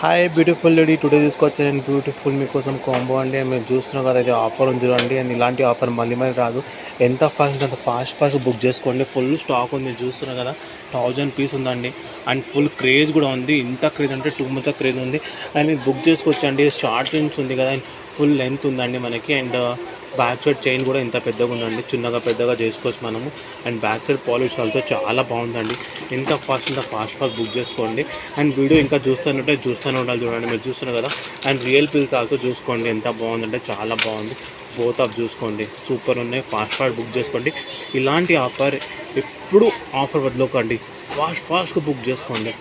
Hi beautiful lady, today తీసుకొచ్చాను నేను beautiful మీకోసం కాంబో అండి. మీరు చూస్తున్నాం కదా, ఇది ఆఫర్ ఉంది చూడండి. అండ్ ఇలాంటి ఆఫర్ మళ్ళీ మళ్ళీ రాదు. ఎంత ఫాస్ట్ అంత ఫాస్ట్ బుక్ చేసుకోండి. ఫుల్ స్టాక్ ఉంది, మీరు చూస్తున్నారు కదా, 1000 పీస్ ఉందండి. అండ్ ఫుల్ క్రేజ్ కూడా ఉంది. ఇంత క్రేజ్ అంటే టూ మచ్ క్రేజ్ ఉంది. అండ్ మీరు బుక్ చేసుకోవచ్చండి. షార్ట్ నుంచి ఉంది కదా, ఫుల్ లెంత్ ఉందండి మనకి. అండ్ బ్యాక్ సైడ్ చైన్ కూడా ఇంత పెద్దగా ఉందండి, చిన్నగా పెద్దగా చేసుకోవచ్చు మనము. అండ్ బ్యాక్ సైడ్ పాలిష్ వాళ్ళతో చాలా బాగుందండి. ఎంత ఫాస్ట్ బుక్ చేసుకోండి. అండ్ వీడియో ఇంకా చూస్తూనే ఉండాలి చూడండి. మీరు చూస్తున్నారు కదా, అండ్ రియల్ పిల్స్ ఆల్సో చూసుకోండి, ఎంత బాగుందంటే చాలా బాగుంది. బోత్ ఆఫ్ చూసుకోండి, సూపర్ ఉన్నాయి. ఫాస్ట్ బుక్ చేసుకోండి. ఇలాంటి ఆఫర్ ఎప్పుడు ఆఫర్ వదలకండి, ఫాస్ట్గా బుక్ చేసుకోండి.